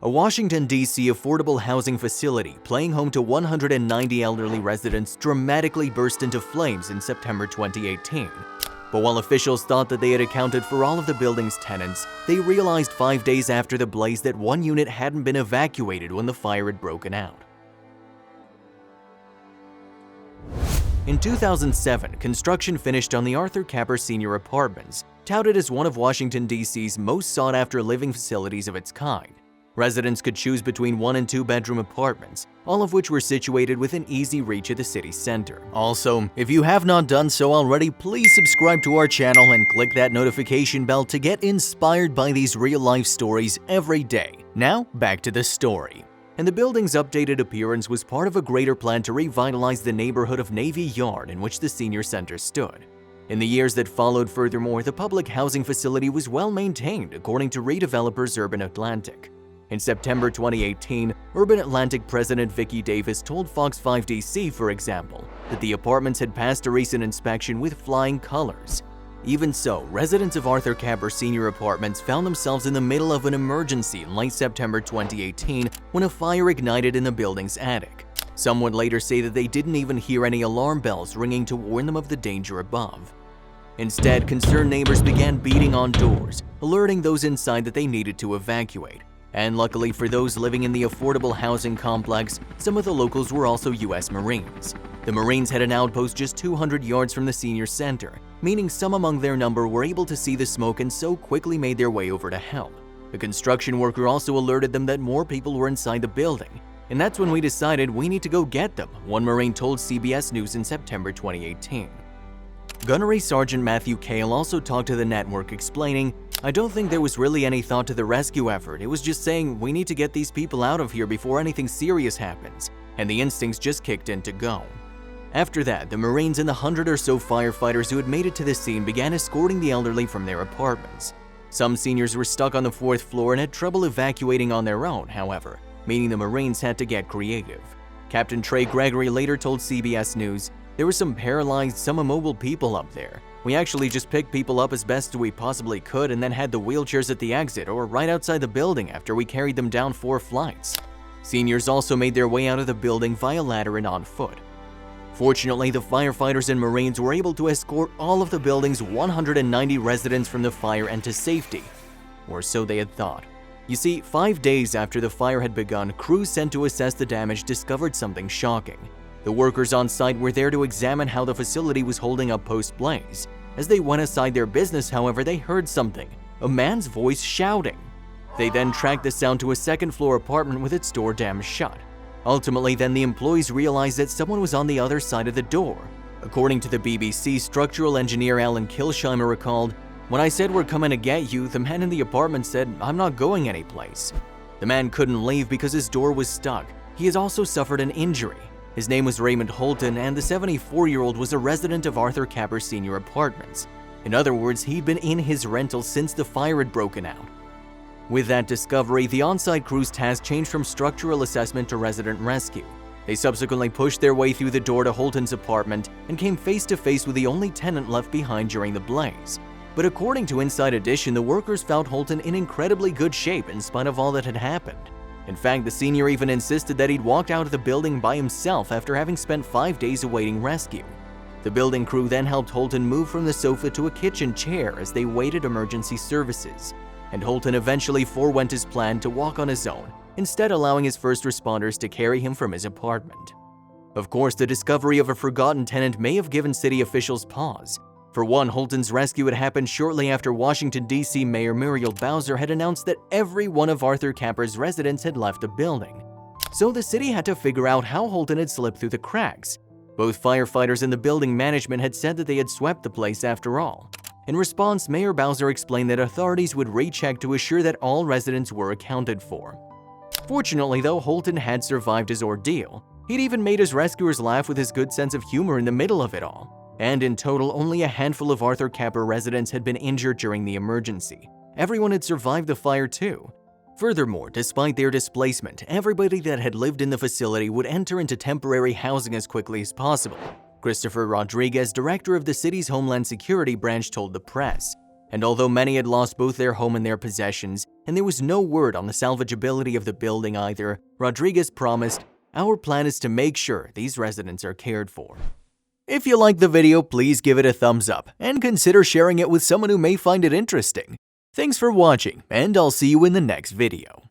A Washington, D.C. affordable housing facility playing home to 190 elderly residents dramatically burst into flames in September 2018. But while officials thought that they had accounted for all of the building's tenants, they realized 5 days after the blaze that one unit hadn't been evacuated when the fire had broken out. In 2007, construction finished on the Arthur Capper Sr. Apartments, touted as one of Washington, D.C.'s most sought-after living facilities of its kind. Residents could choose between 1- and 2-bedroom apartments, all of which were situated within easy reach of the city center. Also, if you have not done so already, please subscribe to our channel and click that notification bell to get inspired by these real-life stories every day. Now, back to the story. And the building's updated appearance was part of a greater plan to revitalize the neighborhood of Navy Yard in which the senior center stood. In the years that followed, furthermore, the public housing facility was well maintained, according to redevelopers Urban Atlantic. In September 2018, Urban Atlantic President Vicki Davis told Fox 5 DC, for example, that the apartments had passed a recent inspection with flying colors. Even so, residents of Arthur Capper Sr. Apartments found themselves in the middle of an emergency in late September 2018 when a fire ignited in the building's attic. Some would later say that they didn't even hear any alarm bells ringing to warn them of the danger above. Instead, concerned neighbors began beating on doors, alerting those inside that they needed to evacuate. And luckily for those living in the affordable housing complex, some of the locals were also U.S. Marines. The Marines had an outpost just 200 yards from the senior center, meaning some among their number were able to see the smoke and so quickly made their way over to help. A construction worker also alerted them that more people were inside the building. And that's when we decided we need to go get them, one Marine told CBS News in September 2018. Gunnery Sergeant Matthew Cale also talked to the network, explaining, "I don't think there was really any thought to the rescue effort. It was just saying we need to get these people out of here before anything serious happens, and the instincts just kicked in to go." After that, the Marines and the 100 or so firefighters who had made it to the scene began escorting the elderly from their apartments. Some seniors were stuck on the 4th floor and had trouble evacuating on their own, however, meaning the Marines had to get creative. Captain Trey Gregory later told CBS News, "There were some paralyzed, some immobile people up there. We actually just picked people up as best we possibly could and then had the wheelchairs at the exit or right outside the building after we carried them down 4 flights." Seniors also made their way out of the building via ladder and on foot. Fortunately, the firefighters and Marines were able to escort all of the building's 190 residents from the fire and to safety. Or so they had thought. You see, 5 days after the fire had begun, crews sent to assess the damage discovered something shocking. The workers on site were there to examine how the facility was holding up post-blaze. As they went aside their business, however, they heard something, a man's voice shouting. They then tracked the sound to a 2nd-floor apartment with its door jammed shut. Ultimately, then the employees realized that someone was on the other side of the door. According to the BBC, structural engineer Alan Kilsheimer recalled, "When I said we're coming to get you, the man in the apartment said, 'I'm not going anyplace.'" The man couldn't leave because his door was stuck. He has also suffered an injury. His name was Raymond Holton, and the 74-year-old was a resident of Arthur Capper Sr. Apartments. In other words, he'd been in his rental since the fire had broken out. With that discovery, the on-site crew's task changed from structural assessment to resident rescue. They subsequently pushed their way through the door to Holton's apartment and came face to face with the only tenant left behind during the blaze. But according to Inside Edition, the workers found Holton in incredibly good shape in spite of all that had happened. In fact, the senior even insisted that he'd walked out of the building by himself after having spent 5 days awaiting rescue. The building crew then helped Holton move from the sofa to a kitchen chair as they waited emergency services. And Holton eventually forewent his plan to walk on his own, instead allowing his first responders to carry him from his apartment. Of course, the discovery of a forgotten tenant may have given city officials pause. For one, Holton's rescue had happened shortly after Washington, D.C. Mayor Muriel Bowser had announced that every one of Arthur Capper's residents had left the building. So the city had to figure out how Holton had slipped through the cracks. Both firefighters and the building management had said that they had swept the place after all. In response, Mayor Bowser explained that authorities would recheck to assure that all residents were accounted for. Fortunately, though, Holton had survived his ordeal. He'd even made his rescuers laugh with his good sense of humor in the middle of it all. And in total, only a handful of Arthur Capper residents had been injured during the emergency. Everyone had survived the fire too. Furthermore, despite their displacement, everybody that had lived in the facility would enter into temporary housing as quickly as possible. Christopher Rodriguez, director of the city's Homeland Security branch, told the press. And although many had lost both their home and their possessions, and there was no word on the salvageability of the building either. Rodriguez promised, "Our plan is to make sure these residents are cared for." If you liked the video, please give it a thumbs up and consider sharing it with someone who may find it interesting. Thanks for watching, and I'll see you in the next video.